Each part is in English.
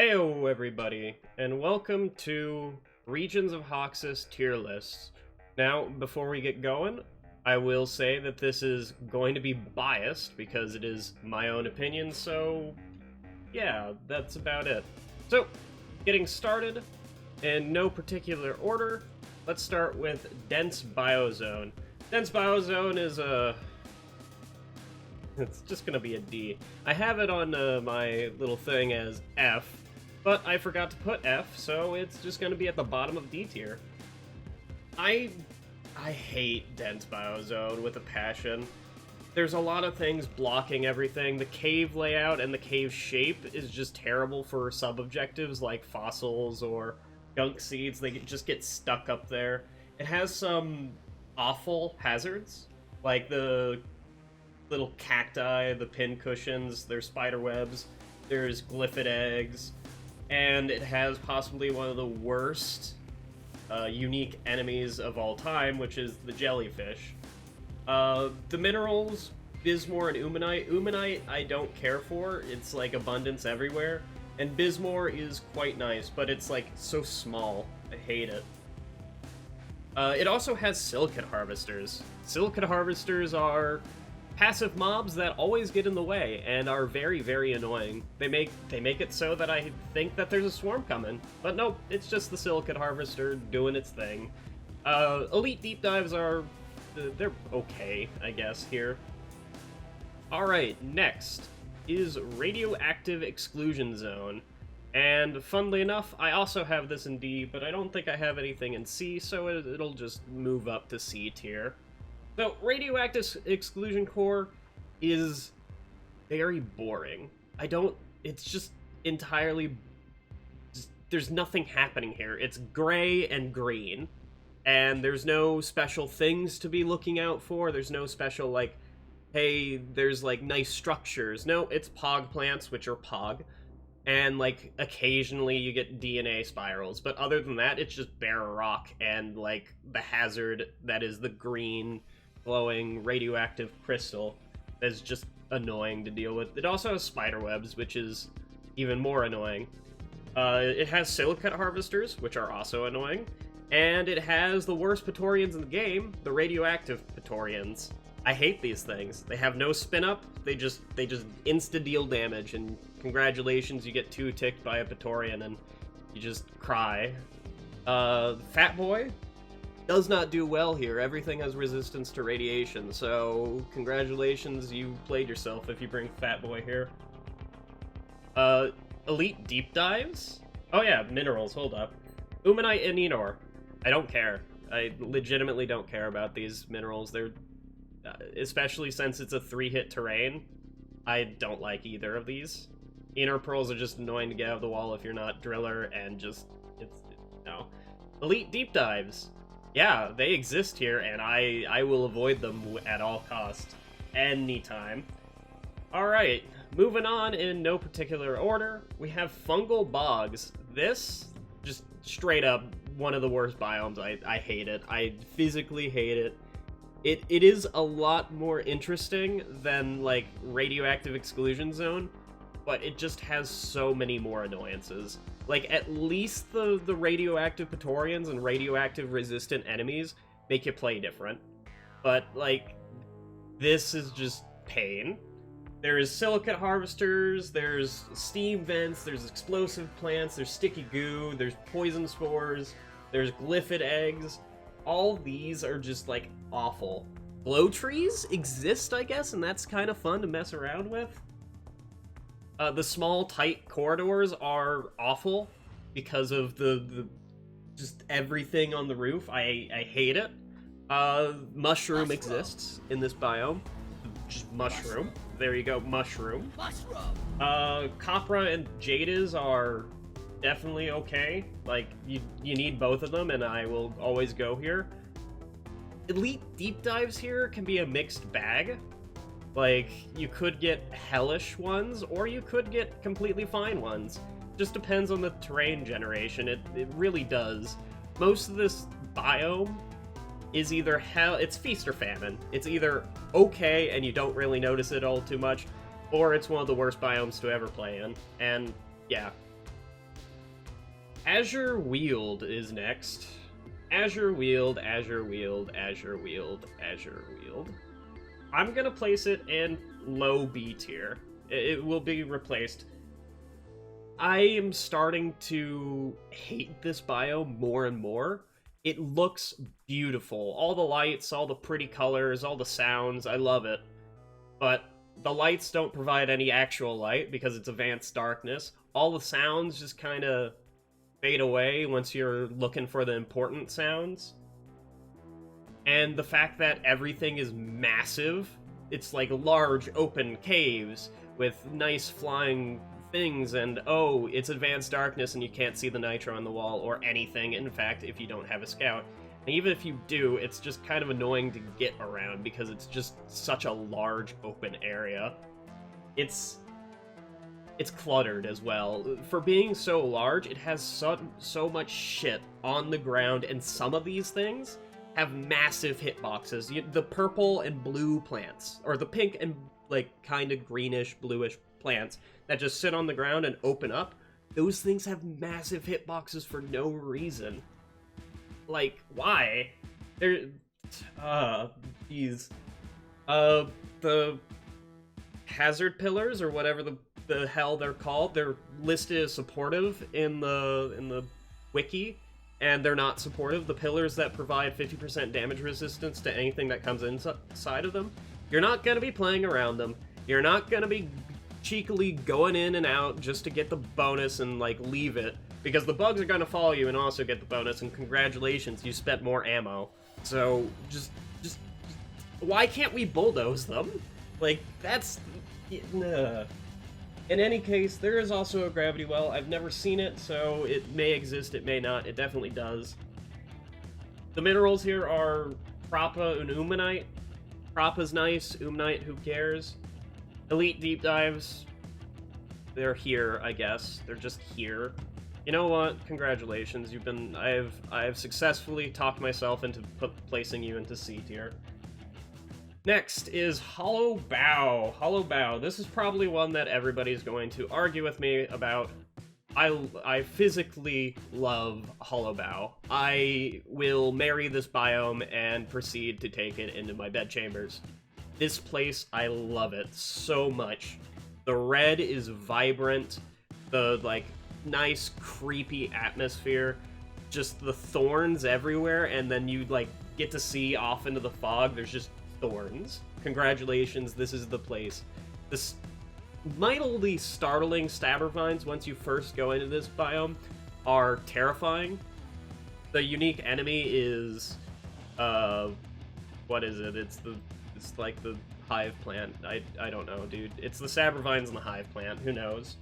Heyo everybody, and welcome to Regions of Hoxxes Tier Lists. Now, before we get going, I will say that this is going to be biased because it is my own opinion, so yeah, that's about it. So, getting started, in no particular order, let's start with Dense Biozone. Dense Biozone is it's just gonna be a D. I have it on my little thing as F, but I forgot to put F, so it's just gonna be at the bottom of D tier. I hate Dense Biozone with a passion. There's a lot of things blocking everything. The cave layout and the cave shape is just terrible for sub-objectives like fossils or gunk seeds. They just get stuck up there. It has some awful hazards, like the little cacti, the pin cushions, there's spider webs, there's glyphid eggs, and it has possibly one of the worst unique enemies of all time, which is the jellyfish. The minerals, Bismore and Umanite. Umanite I don't care for, it's like abundance everywhere, and Bismore is quite nice, but it's like so small. I hate it. It also has silicate harvesters. Silicate harvesters are passive mobs that always get in the way and are very, very annoying. They make it so that I think that there's a swarm coming, but nope, it's just the silicate harvester doing its thing. Elite deep dives are they're okay, I guess, here. Alright, next is Radioactive Exclusion Zone. And funnily enough, I also have this in D, but I don't think I have anything in C, so it'll just move up to C tier. So, Radioactive Exclusion Core is very boring. It's just entirely, there's nothing happening here. It's gray and green, and there's no special things to be looking out for. There's no special, like, hey, there's, like, nice structures. No, it's pog plants, which are pog, and, like, occasionally you get DNA spirals, but other than that, it's just bare rock and, like, the hazard that is the green glowing radioactive crystal that's just annoying to deal with. It also has spider webs, which is even more annoying. It has silicate harvesters, which are also annoying, and it has the worst Praetorians in the game, the radioactive Praetorians. I hate these things. They have no spin up. They just insta-deal damage, and congratulations, you get 2 ticked by a Praetorian and you just cry. Fat Boy does not do well here. Everything has resistance to radiation, so congratulations, you played yourself if you bring Fat Boy here. Elite deep dives? Oh yeah, minerals, hold up. Umanite and Enor. I don't care. I legitimately don't care about these minerals. They're, especially since it's a 3-hit terrain, I don't like either of these. Enor pearls are just annoying to get out of the wall if you're not Driller, and just, no. Elite deep dives. Yeah, they exist here, and I will avoid them at all costs. Anytime. Alright, moving on in no particular order, we have Fungal Bogs. This, just straight up, one of the worst biomes. I hate it. I physically hate it. It is a lot more interesting than, like, Radioactive Exclusion Zone, but it just has so many more annoyances. Like, at least the radioactive Praetorians and radioactive resistant enemies make you play different. But, like, this is just pain. There's silicate harvesters, there's steam vents, there's explosive plants, there's sticky goo, there's poison spores, there's glyphid eggs. All these are just, like, awful. Glow trees exist, I guess, and that's kind of fun to mess around with. The small, tight corridors are awful because of the just everything on the roof. I hate it. Mushroom exists in this biome. Just mushroom. There you go, mushroom. Copra and Jades are definitely okay. Like, you need both of them, and I will always go here. Elite deep dives here can be a mixed bag. Like, you could get hellish ones, or you could get completely fine ones. Just depends on the terrain generation, it really does. Most of this biome is either it's feast or famine. It's either okay and you don't really notice it all too much, or it's one of the worst biomes to ever play in. And yeah, Azure Weald is next. Azure Weald, Azure Weald, Azure Weald, Azure Weald. I'm gonna place it in low B tier. It will be replaced. I am starting to hate this biome more and more. It looks beautiful. All the lights, all the pretty colors, all the sounds, I love it. But the lights don't provide any actual light because it's advanced darkness. All the sounds just kind of fade away once you're looking for the important sounds. And the fact that everything is massive, it's like large open caves with nice flying things, and oh, it's advanced darkness and you can't see the nitro on the wall or anything, in fact, if you don't have a scout. And even if you do, it's just kind of annoying to get around because it's just such a large open area. It's cluttered as well. For being so large, it has so much shit on the ground, and some of these things have massive hitboxes. The purple and blue plants, or the pink and like kind of greenish, bluish plants that just sit on the ground and open up, those things have massive hitboxes for no reason. Like, why? They're... the hazard pillars, or whatever the hell they're called, they're listed as supportive in the wiki, and they're not supportive. The pillars that provide 50% damage resistance to anything that comes inside of them, you're not going to be playing around them. You're not going to be cheekily going in and out just to get the bonus and, like, leave it, because the bugs are going to follow you and also get the bonus, and congratulations, you spent more ammo. So, just why can't we bulldoze them? Like, that's... Nah. In any case, there is also a gravity well. I've never seen it, so it may exist, it may not. It definitely does. The minerals here are Propa and Umanite. Propa's nice, Umanite, who cares? Elite deep dives, they're here, I guess. They're just here. You know what? Congratulations. I've successfully talked myself into placing you into C tier. Next is Hollow Bough. Hollow Bough. This is probably one that everybody's going to argue with me about. I physically love Hollow Bough. I will marry this biome and proceed to take it into my bedchambers. This place, I love it so much. The red is vibrant. The, like, nice, creepy atmosphere. Just the thorns everywhere, and then you, like, get to see off into the fog. There's just thorns. Congratulations, this is the place. This mildly startling stabber vines, once you first go into this biome, are terrifying. The unique enemy is, what is it? It's like the hive plant. I don't know, dude. It's the stabber vines and the hive plant. Who knows?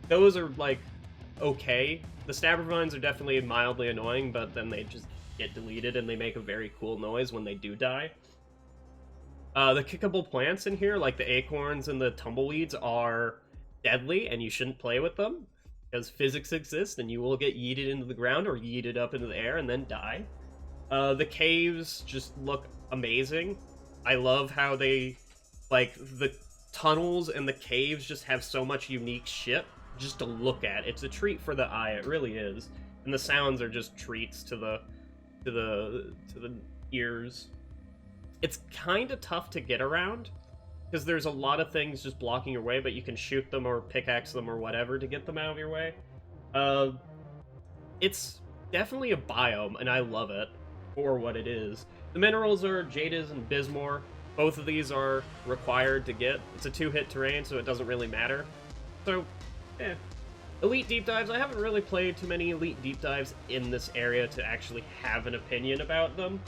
Those are, like, okay. The stabber vines are definitely mildly annoying, but then they just get deleted and they make a very cool noise when they do die. The kickable plants in here, like the acorns and the tumbleweeds, are deadly, and you shouldn't play with them, because physics exists, and you will get yeeted into the ground or yeeted up into the air and then die. The caves just look amazing. I love how they, like, the tunnels and the caves just have so much unique shit just to look at. It's a treat for the eye, it really is. And the sounds are just treats to the ears. It's kind of tough to get around, because there's a lot of things just blocking your way, but you can shoot them or pickaxe them or whatever to get them out of your way. It's definitely a biome, and I love it for what it is. The minerals are Jadis and Bismore. Both of these are required to get. It's a 2-hit terrain, so it doesn't really matter. So, Elite deep dives, I haven't really played too many elite deep dives in this area to actually have an opinion about them.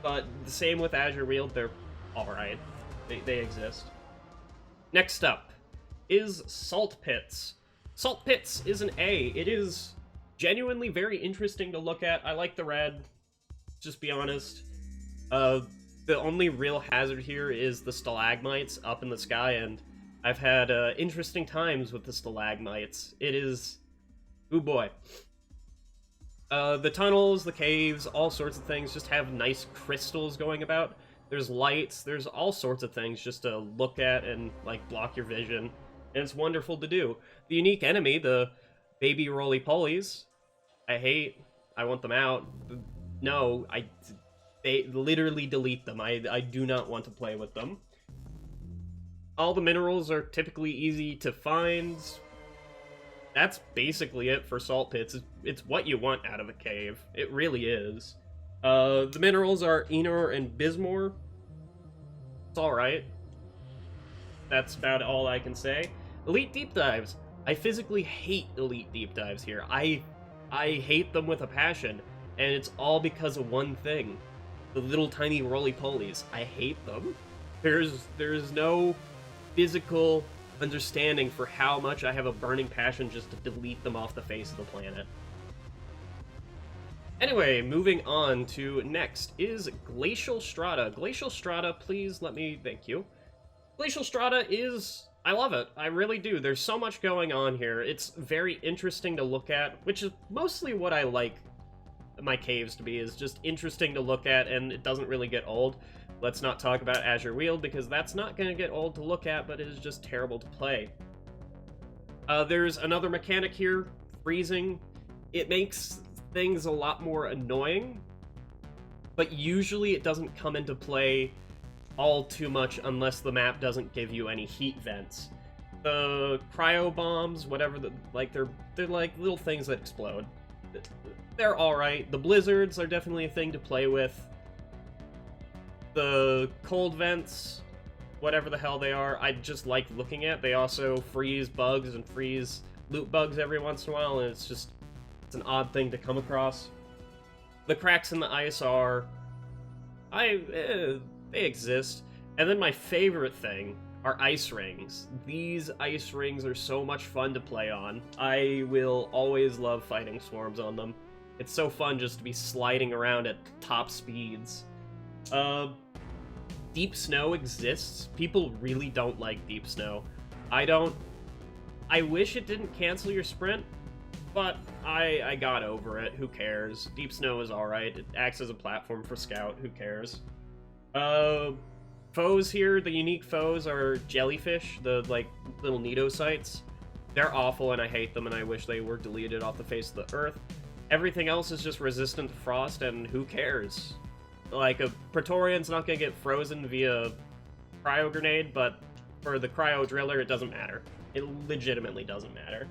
But the same with Azure Weald, they're alright. They exist. Next up is Salt Pits. Salt Pits is an A. It is genuinely very interesting to look at. I like the red, just be honest. The only real hazard here is the stalagmites up in the sky, and I've had interesting times with the stalagmites. It is... ooh boy. The tunnels, the caves, all sorts of things just have nice crystals going about. There's lights, there's all sorts of things just to look at and, like, block your vision. And it's wonderful to do. The unique enemy, the baby roly-polies, I want them out. No, they literally delete them. I do not want to play with them. All the minerals are typically easy to find. That's basically it for salt pits. It's what you want out of a cave. It really is. The minerals are Enor and Bismore. It's alright. That's about all I can say. Elite deep dives. I physically hate elite deep dives here. I hate them with a passion, and it's all because of one thing. The little tiny roly-polies. I hate them. There's no physical understanding for how much I have a burning passion just to delete them off the face of the planet. Anyway, moving on to next is Glacial Strata. Glacial Strata, please let me thank you. Glacial Strata is... I love it. I really do. There's so much going on here. It's very interesting to look at, which is mostly what I like my caves to be, is just interesting to look at, and it doesn't really get old. Let's not talk about Azure Weald, because that's not going to get old to look at, but it is just terrible to play. There's another mechanic here, freezing. It makes things a lot more annoying, but usually it doesn't come into play all too much unless the map doesn't give you any heat vents. The cryo bombs, whatever, they're like little things that explode. They're alright. The blizzards are definitely a thing to play with. The cold vents, whatever the hell they are, I just like looking at. They also freeze bugs and freeze loot bugs every once in a while, and it's an odd thing to come across. The cracks in the ice are... they exist. And then my favorite thing are ice rings. These ice rings are so much fun to play on. I will always love fighting swarms on them. It's so fun just to be sliding around at top speeds. Deep snow exists. People really don't like deep snow. I wish it didn't cancel your sprint, but I got over it. Who cares? Deep snow is alright. It acts as a platform for scout. Who cares? Foes here, the unique foes are jellyfish, the, little Nidocytes. They're awful, and I hate them, and I wish they were deleted off the face of the earth. Everything else is just resistant to frost, and who cares? Like, a Praetorian's not gonna get frozen via cryo grenade, but for the cryo driller, it doesn't matter. It legitimately doesn't matter.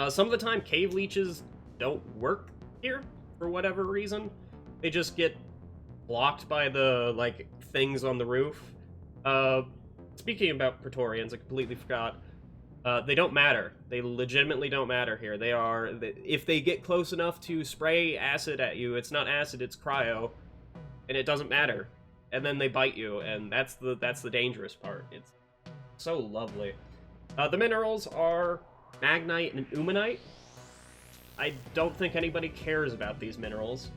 Some of the time, cave leeches don't work here, for whatever reason. They just get blocked by the, things on the roof. Speaking about Praetorians, I completely forgot. They don't matter. They legitimately don't matter here. If they get close enough to spray acid at you, it's not acid, it's cryo, and it doesn't matter. And then they bite you, and that's the dangerous part. It's so lovely. The minerals are Magnite and Umanite. I don't think anybody cares about these minerals.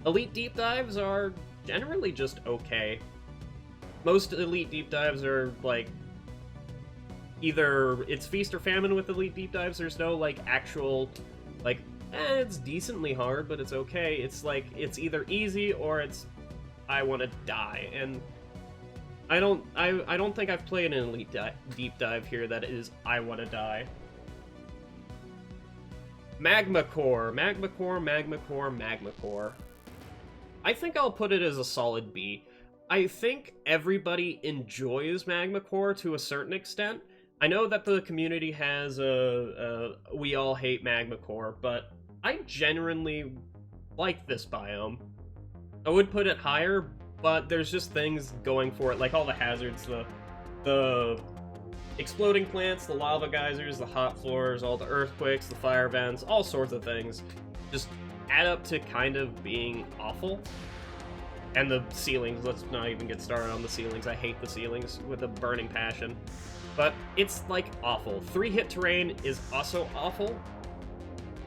Elite deep dives are generally just okay. Most elite deep dives are, either it's feast or famine with elite deep dives. There's no, actual, it's decently hard, but it's okay. It's, it's either easy or it's, I want to die. And I don't think I've played an elite deep dive here that is, I want to die. Magma Core. Magma Core, Magma Core, Magma Core. I think I'll put it as a solid B. I think everybody enjoys Magma Core to a certain extent. I know that the community has we all hate Magma Core, but I genuinely like this biome. I would put it higher, but there's just things going for it, like all the hazards, the exploding plants, the lava geysers, the hot floors, all the earthquakes, the fire vents, all sorts of things just add up to kind of being awful. And the ceilings, let's not even get started on the ceilings. I hate the ceilings with a burning passion. But it's, awful. 3-hit terrain is also awful.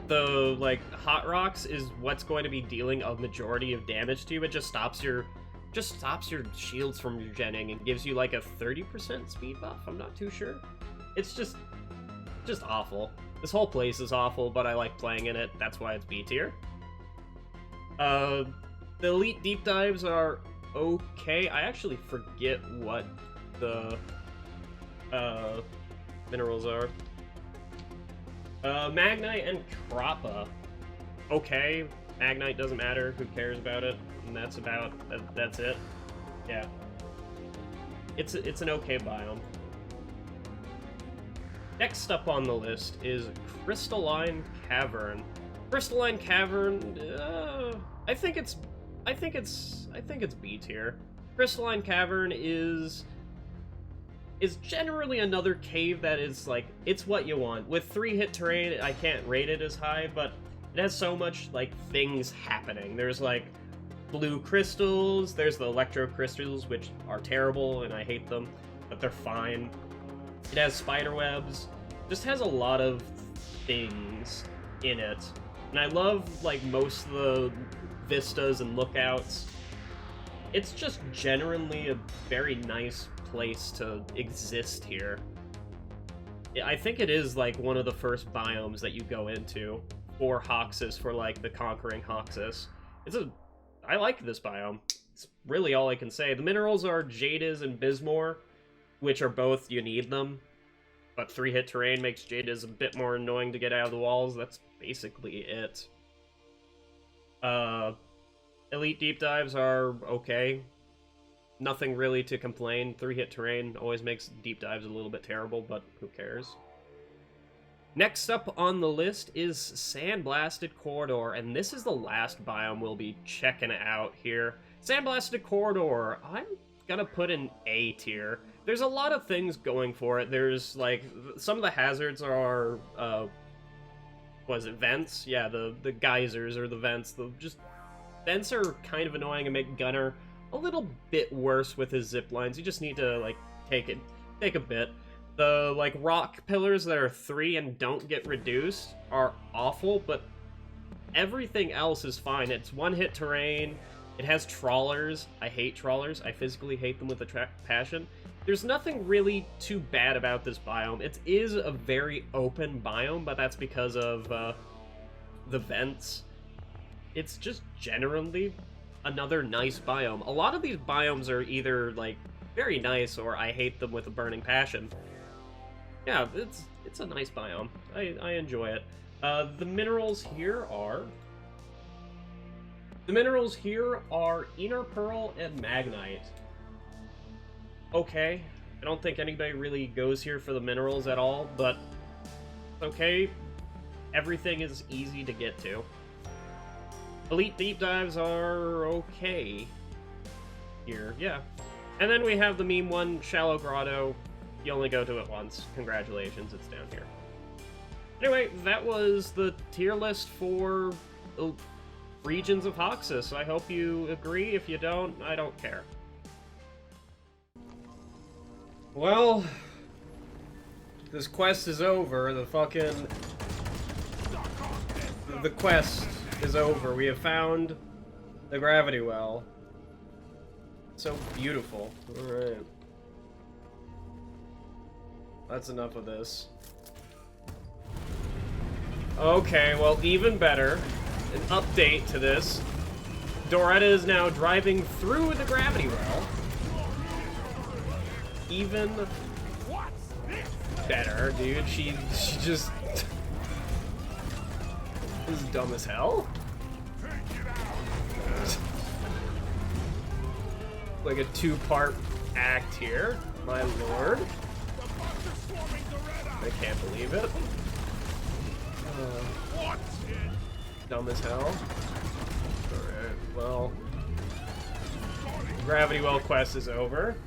The, hot rocks is what's going to be dealing a majority of damage to you. It just stops your shields from regenning and gives you, a 30% speed buff. I'm not too sure. It's just awful. This whole place is awful, but I like playing in it. That's why it's B tier. The elite deep dives are okay. I actually forget what the minerals are. Magnite and Crappa. okay. Magnite doesn't matter. Who cares about it? And that's it. Yeah. It's an okay biome. Next up on the list is Crystalline Cavern. Crystalline Cavern, I think it's B tier. Crystalline Cavern is generally another cave that is like, it's what you want. With 3-hit terrain, I can't rate it as high, but it has so much like things happening. There's like blue crystals, there's the electro crystals, which are terrible and I hate them, but they're fine. It has spider webs, just has a lot of things in it. And I love like most of the vistas and lookouts. It's just generally a very nice place to exist here. I think it is like one of the first biomes that you go into for Hoxxes, for like the Conquering Hoxxes. I like this biome. It's really all I can say. The minerals are Jadiz and Bismore, which are both, you need them. But 3-hit terrain makes Jadiz a bit more annoying to get out of the walls. That's basically it. Elite deep dives are okay. Nothing really to complain. 3-hit terrain always makes deep dives a little bit terrible, but who cares? Next up on the list is Sandblasted Corridor, and this is the last biome we'll be checking out here. Sandblasted Corridor, I'm gonna put an A tier. There's a lot of things going for it. There's, like, some of the hazards are, was it vents? Yeah, the geysers or the vents. Vents are kind of annoying and make Gunner a little bit worse with his zip lines. You just need to, like, take a bit. The, like, rock pillars that are 3 and don't get reduced are awful, but everything else is fine. It's 1-hit terrain. It has trawlers. I hate trawlers. I physically hate them with a passion. There's nothing really too bad about this biome. It is a very open biome, but that's because of the vents. It's just generally another nice biome. A lot of these biomes are either, like, very nice or I hate them with a burning passion. Yeah, it's a nice biome. I enjoy it. The minerals here are Inner Pearl and Magnite. Okay, I don't think anybody really goes here for the minerals at all, but okay. Everything is easy to get to. Elite deep dives are okay here, yeah. And then we have the meme one, Shallow Grotto. You only go to it once. Congratulations, it's down here. Anyway, that was the tier list for the regions of Hoxxes. I hope you agree. If you don't, I don't care. Well, this quest is over. The quest is over. We have found the gravity well. So beautiful. Alright. That's enough of this. Okay, well, even better. An update to this. Doretta is now driving through the gravity well. Even better, dude. She just is dumb as hell. Like a 2-part act here, my lord. I can't believe it. Dumb as hell. Alright, well. Gravity Well quest is over.